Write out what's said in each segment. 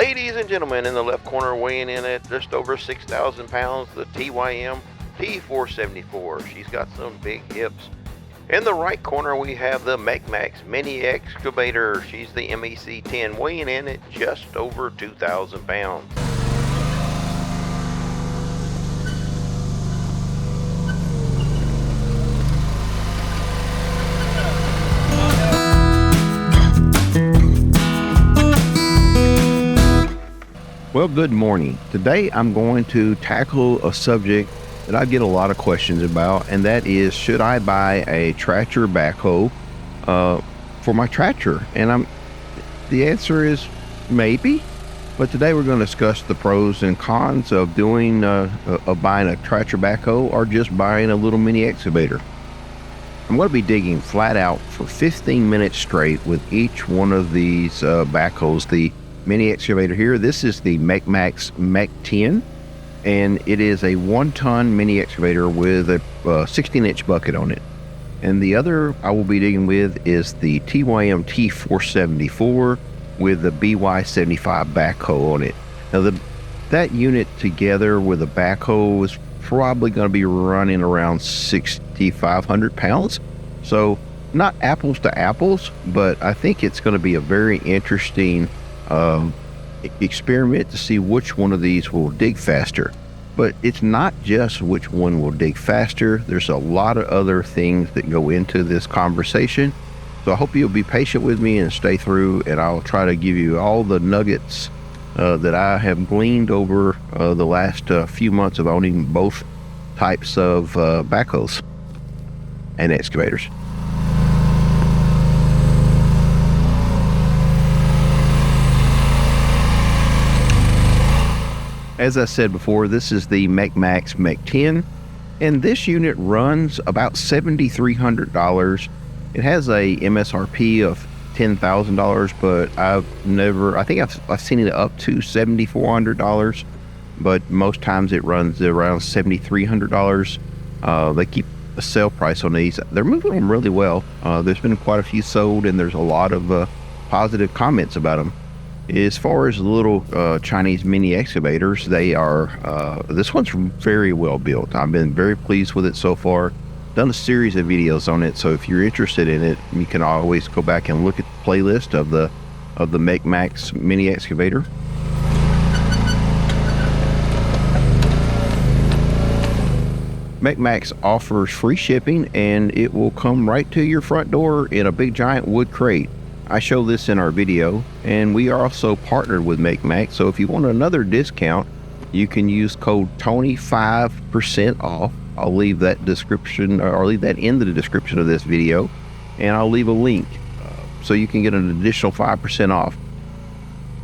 Ladies and gentlemen, in the left corner, weighing in at just over 6,000 pounds, the TYM T474. She's got some big hips. In the right corner, we have the MechMaxx Mini Excavator. She's the MEC 10, weighing in at just over 2,000 pounds. Well, good morning. Today I'm going to tackle a subject that I get a lot of questions about, and that is, should I buy a tractor backhoe for my tractor? And the answer is maybe, but today we're going to discuss the pros and cons of doing of buying a tractor backhoe or just buying a little mini excavator. I'm going to be digging flat out for 15 minutes straight with each one of these backhoes. The mini excavator here, this is the MechMaxx Mech 10, and it is a 1-ton mini excavator with a 16-inch bucket on it. And the other I will be digging with is the TYM T474 with the BY75 Backhoe on it. Now that unit together with a backhoe is probably going to be running around 6,500 pounds. So not apples to apples, but I think it's going to be a very interesting experiment to see which one of these will dig faster. But it's not just which one will dig faster. There's a lot of other things that go into this conversation. So I hope you'll be patient with me and stay through, and I'll try to give you all the nuggets that I have gleaned over the last few months of owning both types of backhoes and excavators. As I said before, this is the MechMaxx Mech 10, and this unit runs about $7,300. It has a MSRP of $10,000, but I think I've seen it up to $7,400, but most times it runs around $7,300. They keep a sale price on these. They're moving them really well. There's been quite a few sold, and there's a lot of positive comments about them. As far as the little Chinese mini excavators, they are, this one's very well built. I've been very pleased with it so far. Done a series of videos on it, so if you're interested in it, you can always go back and look at the playlist of the MechMaxx mini excavator. MechMaxx offers free shipping, and it will come right to your front door in a big giant wood crate. I show this in our video, and we are also partnered with MechMaxx, so if you want another discount, you can use code Tony 5% off. I'll leave that description, or I'll leave that in the description of this video, and I'll leave a link so you can get an additional 5% off.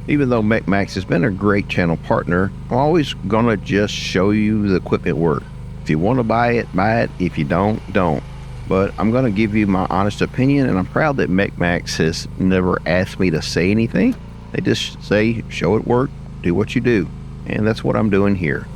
Even though MechMaxx has been a great channel partner, I'm always gonna just show you the equipment work. If you want to buy it, buy it. If you don't, don't. But I'm going to give you my honest opinion, and I'm proud that MechMaxx has never asked me to say anything. They just say, show it work, do what you do. And that's what I'm doing here.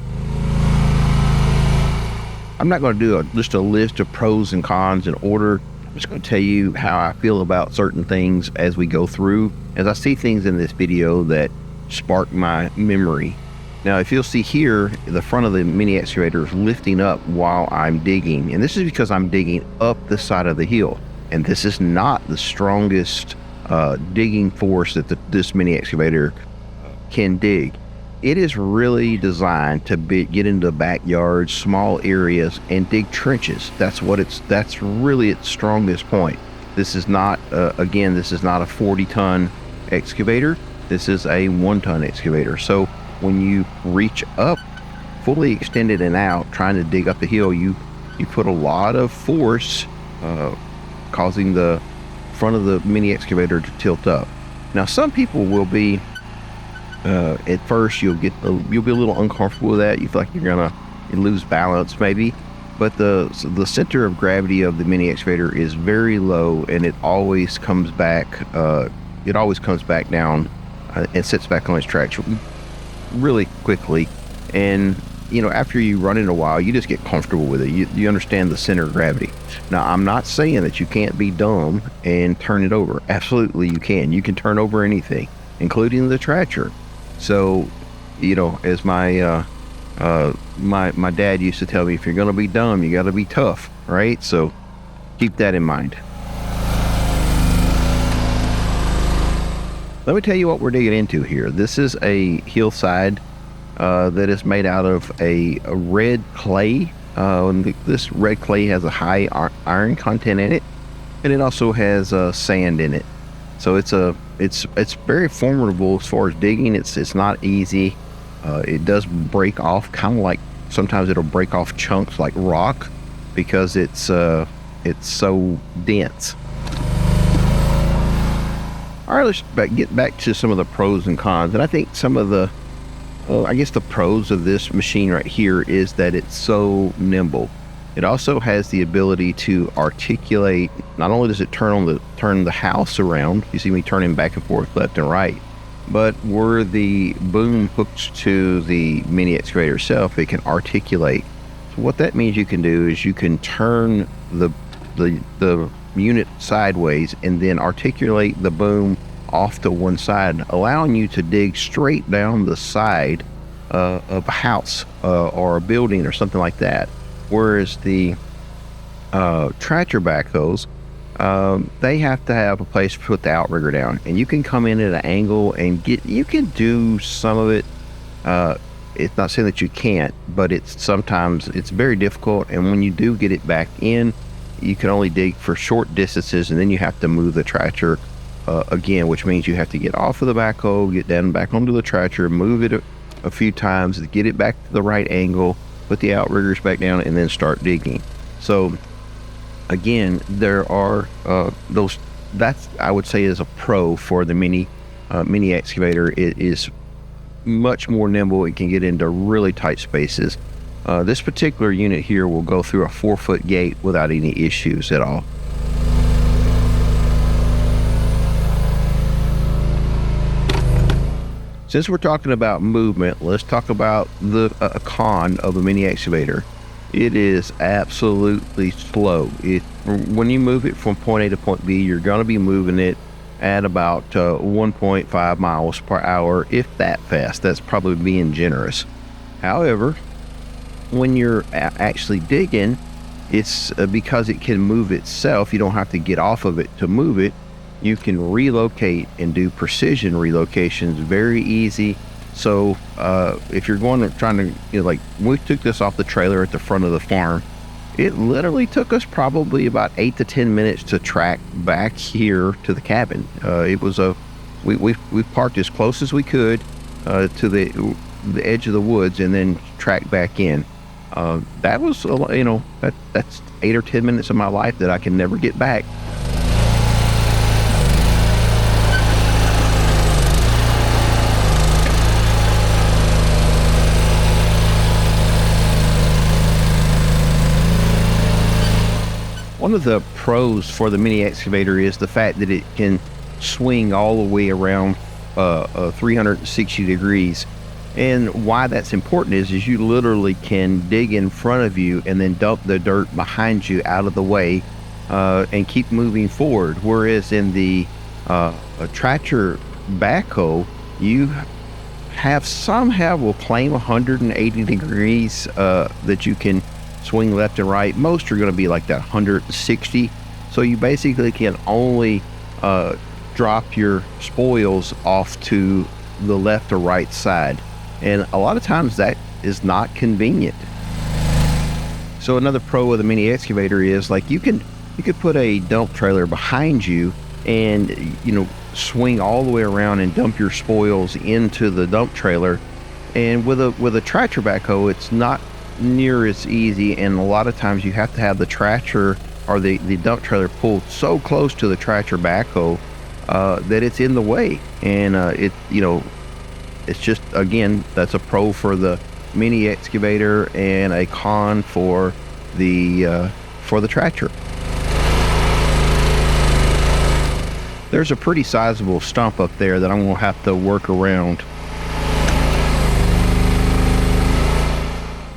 I'm not going to do just a list of pros and cons in order. I'm just going to tell you how I feel about certain things as we go through, as I see things in this video that spark my memory. Now, if you'll see here, the front of the mini excavator is lifting up while I'm digging. And this is because I'm digging up the side of the hill. And this is not the strongest digging force that this mini excavator can dig. It is really designed to get into backyards, small areas, and dig trenches. That's really its strongest point. This is not, again, this is not a 40-ton excavator. This is a 1-ton excavator. So when you reach up, fully extended and out, trying to dig up the hill, you put a lot of force, causing the front of the mini excavator to tilt up. Now, some people will be, at first, you'll be a little uncomfortable with that. You feel like you're gonna lose balance, maybe. But the center of gravity of the mini excavator is very low, and it always comes back. It always comes back down and sits back on its tracks really quickly. And after you run it a while, you just get comfortable with it. You understand the center of gravity. Now, I'm not saying that you can't be dumb and turn it over. Absolutely you can. You can turn over anything, including the tractor. So, as my dad used to tell me, if you're going to be dumb, you got to be tough, right? So keep that in mind. Let me tell you what we're digging into here. This is a hillside that is made out of a red clay. This red clay has a high iron content in it, and it also has sand in it. So it's very formidable as far as digging. It's not easy. It does break off, kind of like sometimes it'll break off chunks like rock because it's so dense. All right, let's get back to some of the pros and cons. And I think some of the, I guess the pros of this machine right here is that it's so nimble. It also has the ability to articulate. Not only does it turn the house around, you see me turning back and forth left and right, but where the boom hooks to the mini excavator itself, it can articulate. So what that means you can do is you can turn the unit sideways and then articulate the boom off to one side, allowing you to dig straight down the side of a house or a building or something like that. Whereas the tractor backhoes, they have to have a place to put the outrigger down, and you can come in at an angle and you can do some of it. It's not saying that you can't, but sometimes it's very difficult, and when you do get it back in, you can only dig for short distances, and then you have to move the tractor again, which means you have to get off of the backhoe, get down back onto the tractor, move it a few times, get it back to the right angle, put the outriggers back down, and then start digging. So again, there are those. That's, I would say, is a pro for the mini excavator. It is much more nimble. It can get into really tight spaces. This particular unit here will go through a 4-foot gate without any issues at all. Since we're talking about movement, let's talk about the con of a mini excavator. It is absolutely slow. When you move it from point A to point B, you're going to be moving it at about 1.5 miles per hour, if that fast. That's probably being generous. However, when you're actually digging, it's because it can move itself. You don't have to get off of it to move it. You can relocate and do precision relocations very easy. So if you're trying to, like, we took this off the trailer at the front of the farm, it literally took us probably about 8 to 10 minutes to track back here to the cabin. It was we parked as close as we could to the edge of the woods and then tracked back in. That was, that's 8 or 10 minutes of my life that I can never get back. One of the pros for the mini excavator is the fact that it can swing all the way around 360 degrees. And why that's important is you literally can dig in front of you and then dump the dirt behind you out of the way and keep moving forward. Whereas in the tractor backhoe, you will claim 180 degrees that you can swing left and right. Most are going to be like that 160. So you basically can only drop your spoils off to the left or right side. And a lot of times that is not convenient. So another pro of the mini excavator is, like, you could put a dump trailer behind you and, swing all the way around and dump your spoils into the dump trailer. And with a tractor backhoe, it's not near as easy, and a lot of times you have to have the tractor or the dump trailer pulled so close to the tractor backhoe that it's in the way. And it's just, again, that's a pro for the mini excavator and a con for the tractor. There's a pretty sizable stump up there that I'm gonna have to work around.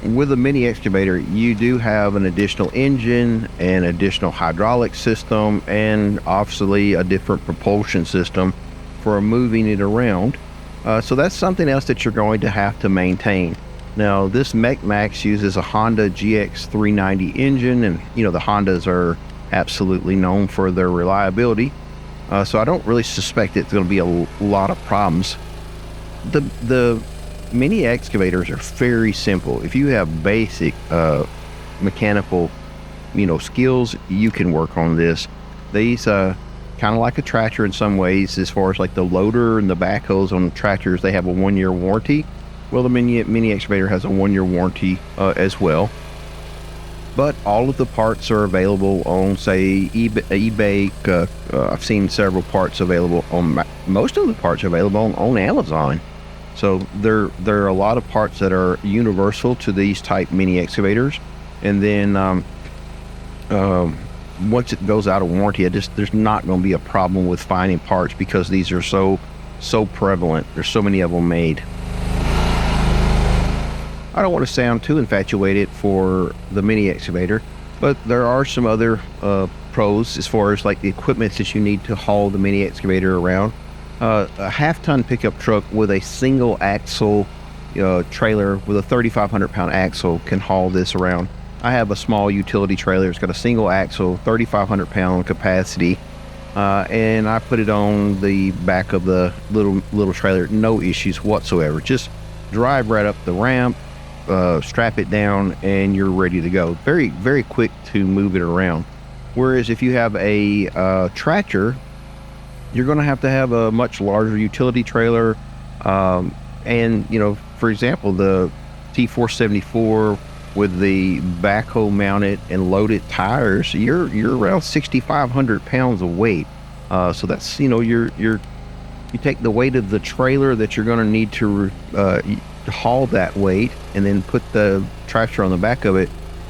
With a mini excavator, you do have an additional engine, an additional hydraulic system, and obviously a different propulsion system for moving it around. So that's something else that you're going to have to maintain. Now, this MechMaxx uses a Honda GX390 engine, and the Hondas are absolutely known for their reliability. So I don't really suspect it's going to be a lot of problems. The mini excavators are very simple. If you have basic mechanical skills, you can work on this. These kind of like a tractor in some ways, as far as like the loader and the backhoes on tractors, they have a 1-year warranty. Well, the mini excavator has a 1-year warranty as well. But all of the parts are available on, say, eBay. I've seen several parts available on, most of the parts available on Amazon. So there are a lot of parts that are universal to these type mini excavators. And then once it goes out of warranty, there's not going to be a problem with finding parts, because these are so prevalent. There's so many of them made. I don't want to sound too infatuated for the mini excavator, but there are some other pros as far as like the equipment that you need to haul the mini excavator around. A half-ton pickup truck with a single axle trailer with a 3,500 pound axle can haul this around. I have a small utility trailer. It's got a single axle, 3,500 pound capacity, and I put it on the back of the little trailer. No issues whatsoever. Just drive right up the ramp, strap it down, and you're ready to go. Very, very quick to move it around. Whereas if you have a tractor, you're going to have a much larger utility trailer. And, for example, the T474 with the backhoe mounted and loaded tires, you're around 6,500 pounds of weight. So that's, you take the weight of the trailer that you're going to need to haul that weight, and then put the tractor on the back of it.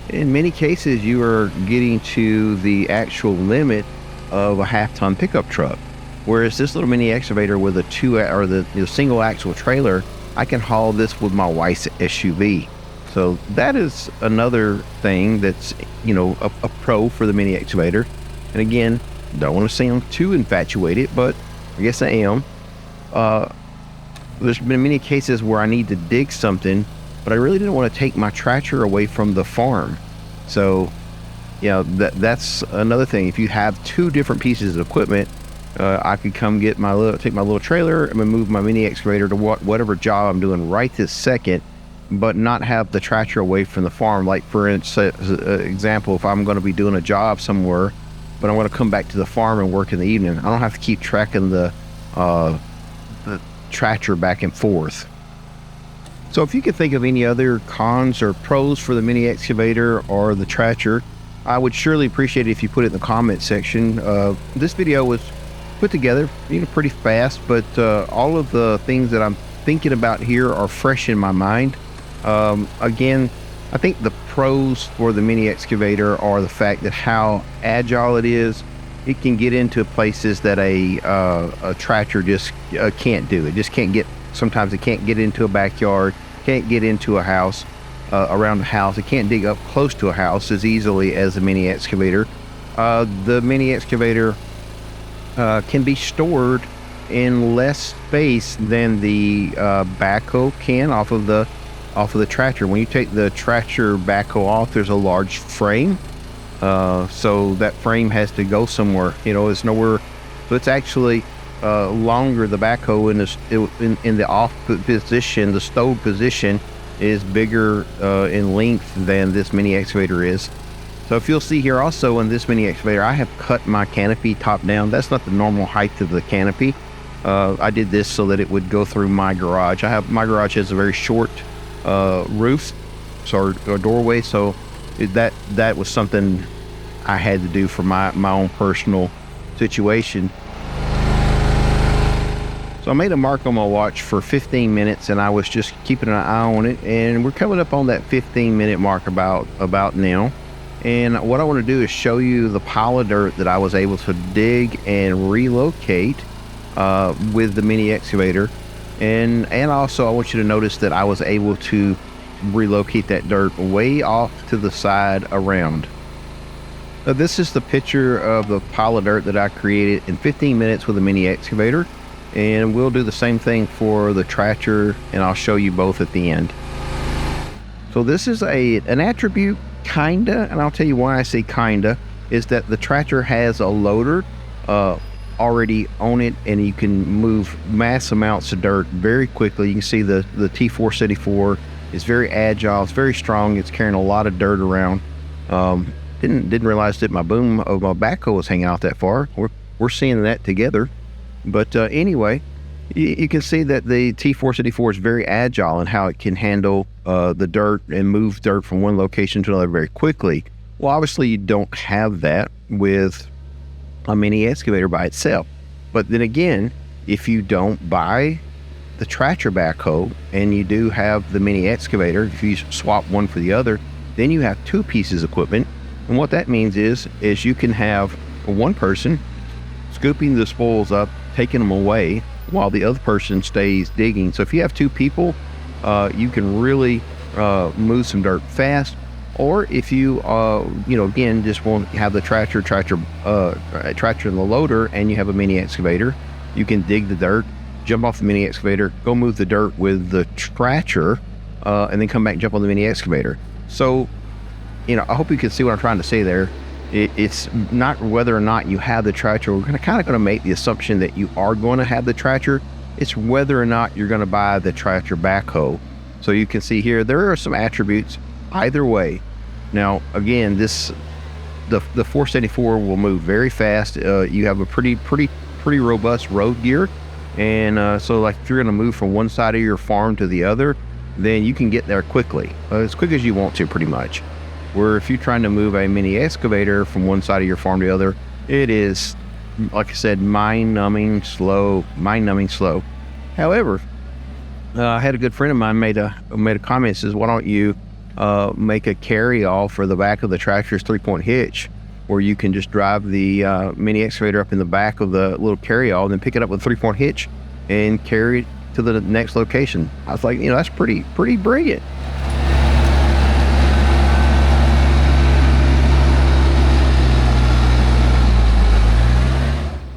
In many cases, you are getting to the actual limit of a half-ton pickup truck. Whereas this little mini excavator with the single axle trailer, I can haul this with my wife's SUV. So that is another thing that's, a pro for the mini excavator. And again, don't want to sound too infatuated, but I guess I am. There's been many cases where I need to dig something, but I really didn't want to take my tractor away from the farm. So, that's another thing. If you have two different pieces of equipment, I could come take my little trailer and move my mini excavator to whatever job I'm doing right this second, but not have the tractor away from the farm. Like, for instance, example, if I'm going to be doing a job somewhere, but I want to come back to the farm and work in the evening, I don't have to keep tracking the tractor back and forth. So if you could think of any other cons or pros for the mini excavator or the tractor, I would surely appreciate it if you put it in the comment section. This video was put together pretty fast, but all of the things that I'm thinking about here are fresh in my mind. Again, I think the pros for the mini excavator are the fact that how agile it is. It can get into places that a tractor just can't do. It just can't get. Sometimes it can't get into a backyard, can't get into a house, around the house. It can't dig up close to a house as easily as a mini excavator. The mini excavator can be stored in less space than the backhoe can off of the tractor. When you take the tractor backhoe off, there's a large frame. So that frame has to go somewhere. It's nowhere. So it's actually longer. The backhoe in the off position, the stowed position, is bigger in length than this mini excavator is. So if you'll see here also in this mini excavator, I have cut my canopy top down. That's not the normal height of the canopy. I did this so that it would go through my garage. My garage has a very short roof, or doorway, so that was something I had to do for my own personal situation. So I made a mark on my watch for 15 minutes, and I was just keeping an eye on it, and we're coming up on that 15-minute mark about now. And what I want to do is show you the pile of dirt that I was able to dig and relocate with the mini excavator. And also I want you to notice that I was able to relocate that dirt way off to the side around. This is the picture of the pile of dirt that I created in 15 minutes with a mini excavator. and we'll do the same thing for the tractor, and I'll show you both at the end. So this is an attribute, kinda, and I'll tell you why I say kinda, is that the tractor has a loader already on it, and you can move mass amounts of dirt very quickly. You can see the T474 is very agile, it's very strong, it's carrying a lot of dirt around. Didn't realize that my boom of my backhoe was hanging out that far. We're seeing that together. But anyway, you can see that the T474 is very agile in how it can handle the dirt and move dirt from one location to another very quickly. Well, obviously you don't have that with a mini excavator by itself. But then again, if you don't buy the tractor backhoe and you do have the mini excavator, if you swap one for the other, then you have two pieces of equipment. And what that means is you can have one person scooping the spoils up, taking them away, while the other person stays digging. So if you have two people, you can really move some dirt fast. Or if you, again, just want to have the tractor and the loader, and you have a mini excavator, you can dig the dirt, jump off the mini excavator, go move the dirt with the tractor, and then come back and jump on the mini excavator. So, I hope you can see what I'm trying to say there. It's not whether or not you have the tractor. We're kind of going to make the assumption that you are going to have the tractor. It's whether or not you're going to buy the tractor backhoe. So you can see here, there are some attributes either way. Now, again, the 474 will move very fast. You have a pretty robust road gear. And so like if you're going to move from one side of your farm to the other, then you can get there quickly, as quick as you want to, pretty much. Where if you're trying to move a mini excavator from one side of your farm to the other, it is, like I said, mind-numbing slow. However, I had a good friend of mine made a comment, says, why don't you make a carry-all for the back of the tractor's 3-point hitch, where you can just drive the mini excavator up in the back of the little carry-all and then pick it up with a 3-point hitch and carry it to the next location. I was like, that's pretty brilliant.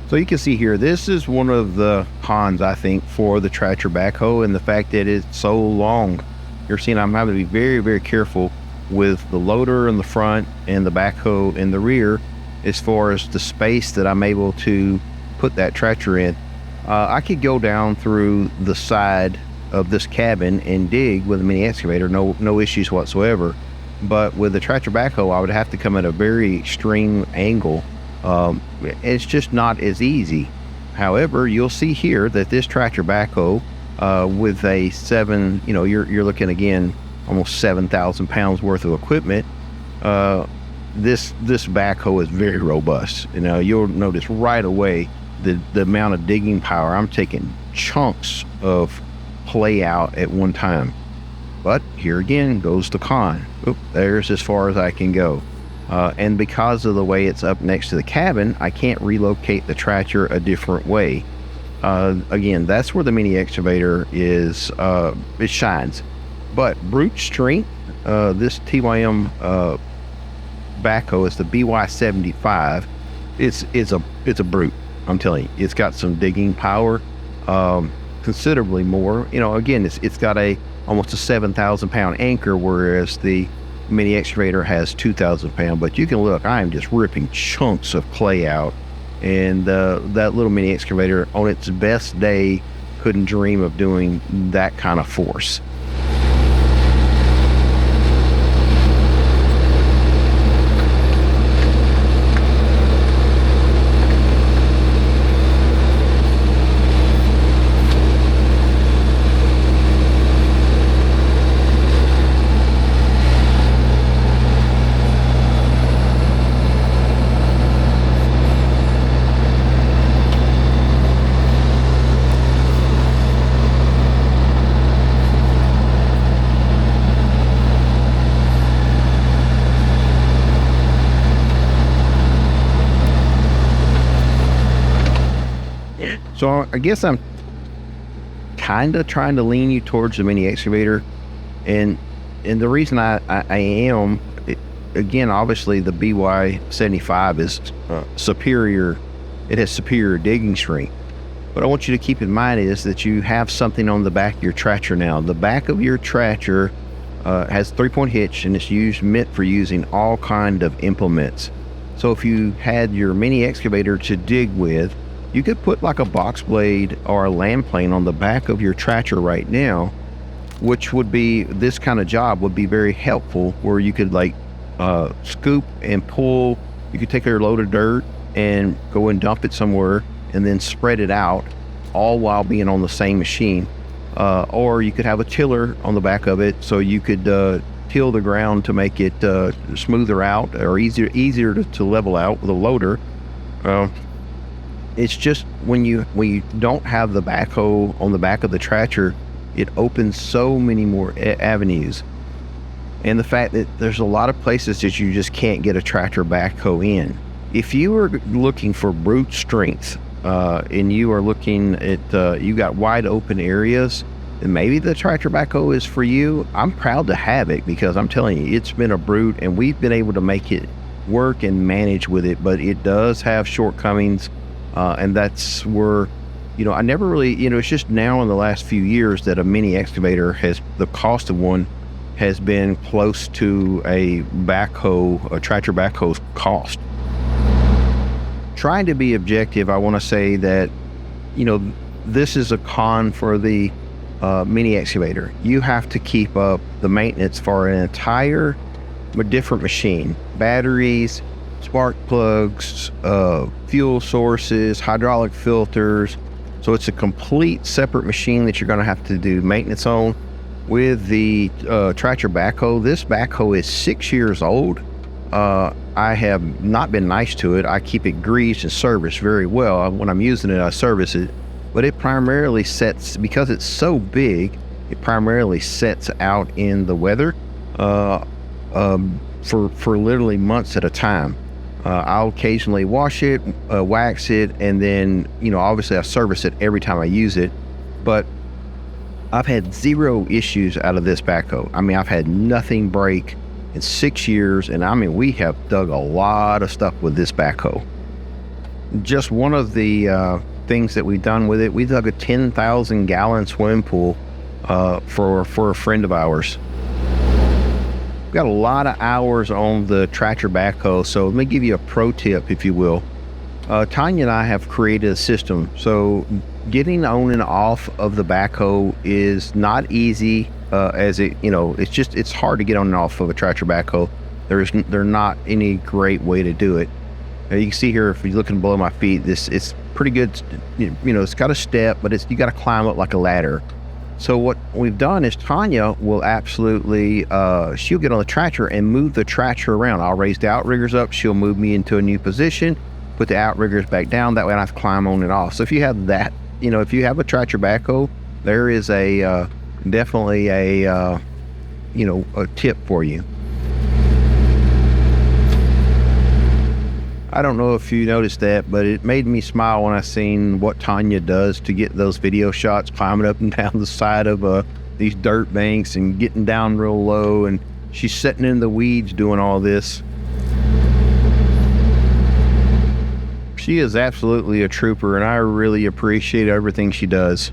So you can see here, this is one of the cons, I think, for the tractor backhoe, and the fact that it's so long. You're seeing I'm having to be very, very careful with the loader in the front and the backhoe in the rear as far as the space that I'm able to put that tractor in. I could go down through the side of this cabin and dig with a mini excavator, no issues whatsoever. But with the tractor backhoe, I would have to come at a very extreme angle. It's just not as easy. However, you'll see here that this tractor backhoe with a you're looking again almost 7,000 pounds worth of equipment. This backhoe is very robust. You'll notice right away the amount of digging power. I'm taking chunks of clay out at one time. But here again goes the con. There's as far as I can go. And because of the way it's up next to the cabin, I can't relocate the tractor a different way. Again, that's where the mini excavator is, it shines. But brute strength, this TYM backhoe is the BY75. It's a brute. I'm telling you, it's got some digging power, considerably more. Again, it's got almost a 7,000 pound anchor, whereas the mini excavator has 2,000 pound. But you can look, I am just ripping chunks of clay out, and that little mini excavator on its best day couldn't dream of doing that kind of force. So I guess I'm kind of trying to lean you towards the mini excavator, and the reason I am, again, obviously the BY75 is superior. It has superior digging strength, What I want you to keep in mind is that you have something on the back of your tractor now. The back of your tractor has 3-point hitch, and it's meant for using all kind of implements. So if you had your mini excavator to dig with, you could put like a box blade or a land plane on the back of your tractor right now, which would be, this kind of job would be very helpful, where you could like scoop and pull. You could take your load of dirt and go and dump it somewhere and then spread it out, all while being on the same machine. Or you could have a tiller on the back of it, so you could till the ground to make it smoother out, or easier to level out with a loader. It's just when you don't have the backhoe on the back of the tractor, it opens so many more avenues. And the fact that there's a lot of places that you just can't get a tractor backhoe in. If you are looking for brute strength, and you are looking at, you got wide open areas, then maybe the tractor backhoe is for you. I'm proud to have it, because I'm telling you, it's been a brute, and we've been able to make it work and manage with it, but it does have shortcomings. And that's where, I never really, it's just now in the last few years that a mini excavator the cost of one has been close to a tractor backhoe's cost. Trying to be objective, I want to say that, this is a con for the mini excavator. You have to keep up the maintenance for an entire different machine. Batteries, spark plugs, fuel sources, hydraulic filters. So it's a complete separate machine that you're going to have to do maintenance on. With the tractor backhoe, this backhoe is 6 years old. I have not been nice to it. I keep it greased and serviced very well. When I'm using it, I service it. But it primarily sets, because it's so big, it primarily sets out in the weather for literally months at a time. I'll occasionally wash it, wax it, and then, obviously I service it every time I use it. But I've had zero issues out of this backhoe. I've had nothing break in 6 years, and we have dug a lot of stuff with this backhoe. Just one of the things that we've done with it, we dug a 10,000 gallon swimming pool for a friend of ours. We've got a lot of hours on the tractor backhoe, so let me give you a pro tip, if you will. Tanya and I have created a system, so getting on and off of the backhoe is not easy. It's hard to get on and off of a tractor backhoe. There's not any great way to do it. You can see here, if you're looking below my feet, it's pretty good. It's got a step, but you got to climb up like a ladder. So what we've done is Tanya will absolutely, she'll get on the tractor and move the tractor around. I'll raise the outriggers up. She'll move me into a new position, put the outriggers back down. That way I don't have to climb on and off. So if you have that, if you have a tractor backhoe, there is definitely a tip for you. I don't know if you noticed that, but it made me smile when I seen what Tanya does to get those video shots, climbing up and down the side of these dirt banks and getting down real low, and she's sitting in the weeds doing all this. She is absolutely a trooper, and I really appreciate everything she does.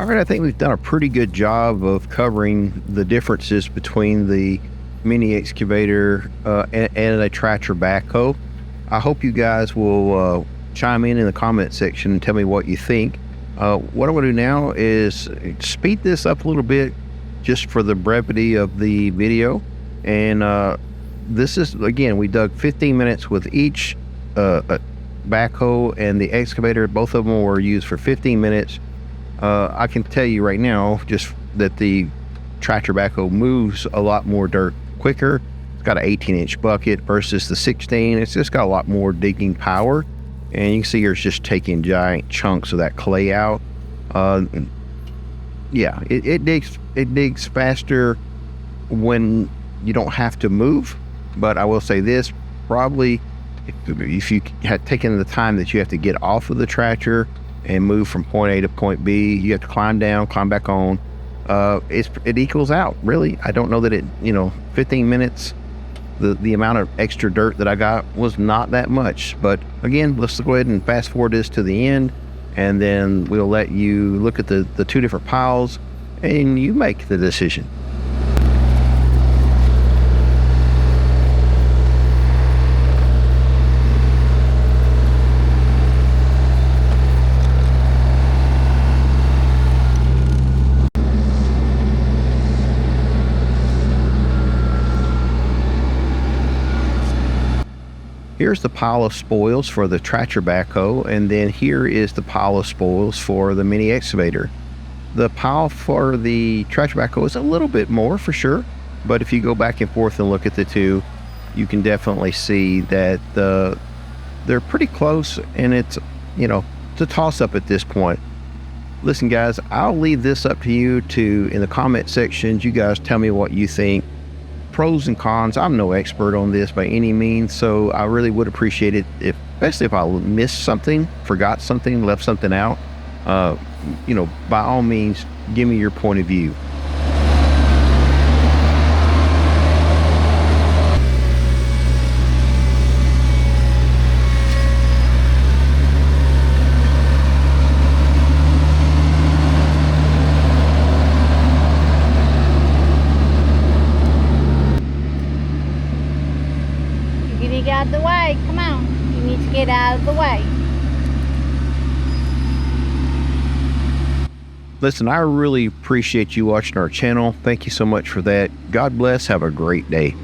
right, I think we've done a pretty good job of covering the differences between the mini excavator and a tractor backhoe. I hope you guys will chime in the comment section and tell me what you think. What I'm going to do now is speed this up a little bit just for the brevity of the video. And this is, again, we dug 15 minutes with each backhoe and the excavator. Both of them were used for 15 minutes. I can tell you right now just that the tractor backhoe moves a lot more dirt quicker. It's got an 18-inch bucket versus the 16. It's just got a lot more digging power, and you can see here it's just taking giant chunks of that clay out. Yeah, it digs faster when you don't have to move. But I will say this, probably if you had taken the time that you have to get off of the tractor and move from point A to point B, you have to climb down, climb back on. It equals out, really. I don't know that 15 minutes, the amount of extra dirt that I got was not that much. But again, let's go ahead and fast forward this to the end, and then we'll let you look at the two different piles and you make the decision. Here's the pile of spoils for the tractor backhoe, and then here is the pile of spoils for the mini excavator. The pile for the tractor backhoe is a little bit more for sure, but if you go back and forth and look at the two, you can definitely see that they're pretty close, and it's a toss-up at this point. Listen, guys, I'll leave this up to you in the comment sections. You guys tell me what you think. Pros and cons. I'm no expert on this by any means, so I really would appreciate it especially if I missed something, forgot something, left something out. By all means, give me your point of view. Out of the way. Come on. You need to get out of the way. Listen, I really appreciate you watching our channel. Thank you so much for that. God bless. Have a great day.